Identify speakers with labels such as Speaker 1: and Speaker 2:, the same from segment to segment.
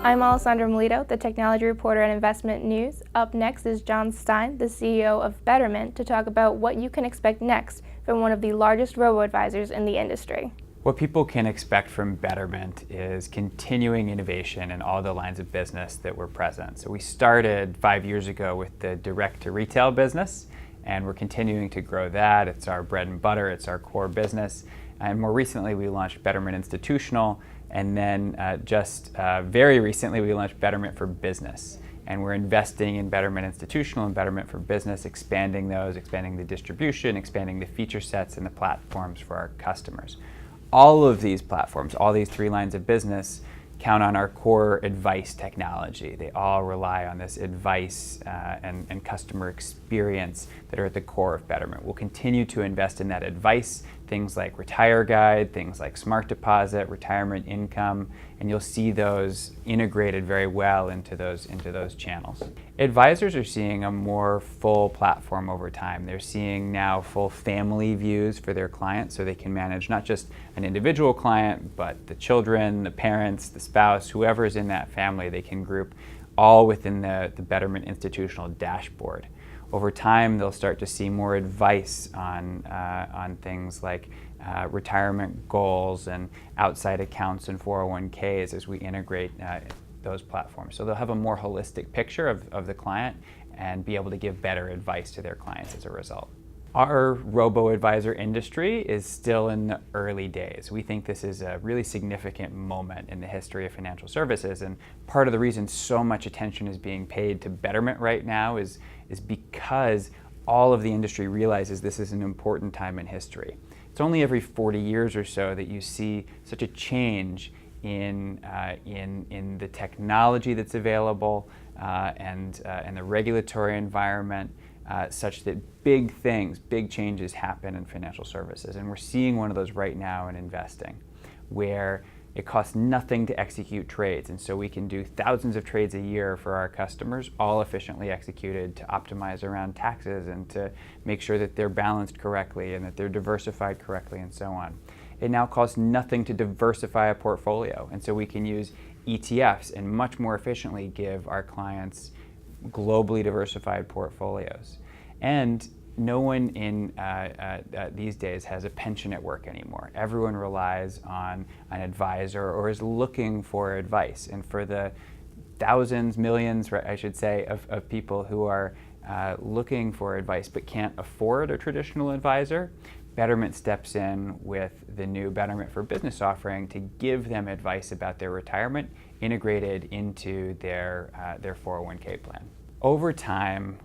Speaker 1: I'm Alessandra Melito, the technology reporter at Investment News. Up next is Jon Stein, the CEO of Betterment, to talk about what you can expect next from one of the largest robo-advisors in the industry.
Speaker 2: What people can expect from Betterment is continuing innovation in all the lines of business that we're present. So we started 5 years ago with the direct-to-retail business, and we're continuing to grow that. It's our bread and butter, it's our core business. And more recently, we launched Betterment Institutional, and then very recently, we launched Betterment for Business. And we're investing in Betterment Institutional and Betterment for Business, expanding those, expanding the distribution, expanding the feature sets and the platforms for our customers. All of these platforms, all these 3 lines of business, count on our core advice technology. They all rely on this advice and customer experience that are at the core of Betterment. We'll continue to invest in that advice, things like Retire Guide, things like Smart Deposit, Retirement Income, and you'll see those integrated very well into those channels. Advisors are seeing a more full platform over time. They're seeing now full family views for their clients, so they can manage not just an individual client, but the children, the parents, the spouse, whoever is in that family. They can group all within the Betterment Institutional dashboard. Over time, they'll start to see more advice on things like retirement goals and outside accounts and 401ks as we integrate those platforms. So they'll have a more holistic picture of the client and be able to give better advice to their clients as a result. Our robo-advisor industry is still in the early days. We think this is a really significant moment in the history of financial services, and part of the reason so much attention is being paid to Betterment right now is because all of the industry realizes this is an important time in history. It's only every 40 years or so that you see such a change in the technology that's available and the regulatory environment, such that big changes happen in financial services. And we're seeing one of those right now in investing, where it costs nothing to execute trades. And so we can do thousands of trades a year for our customers, all efficiently executed to optimize around taxes and to make sure that they're balanced correctly and that they're diversified correctly and so on. It now costs nothing to diversify a portfolio. And so we can use ETFs and much more efficiently give our clients globally diversified portfolios. And no one in these days has a pension at work anymore. Everyone relies on an advisor or is looking for advice. And for the thousands, millions, I should say, of people who are looking for advice but can't afford a traditional advisor, Betterment steps in with the new Betterment for Business offering to give them advice about their retirement integrated into their 401k plan. Over time,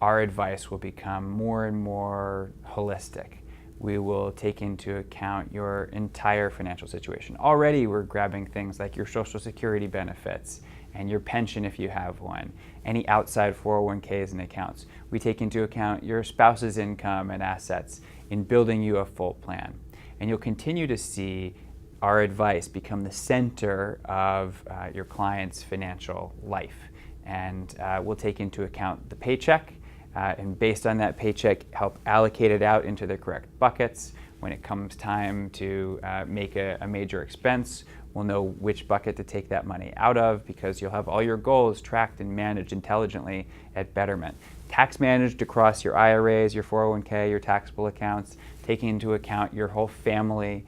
Speaker 2: our advice will become more and more holistic. We will take into account your entire financial situation. Already we're grabbing things like your Social Security benefits and your pension if you have one, any outside 401ks and accounts. We take into account your spouse's income and assets in building you a full plan. And you'll continue to see our advice become the center of your client's financial life. And we'll take into account the paycheck, and based on that paycheck, help allocate it out into the correct buckets. When it comes time to make a major expense, we'll know which bucket to take that money out of, because you'll have all your goals tracked and managed intelligently at Betterment. Tax managed across your IRAs, your 401k, your taxable accounts, taking into account your whole family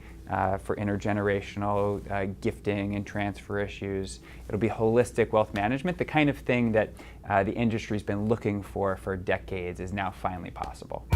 Speaker 2: for intergenerational gifting and transfer issues. It'll be holistic wealth management, the kind of thing that the industry's been looking for decades is now finally possible.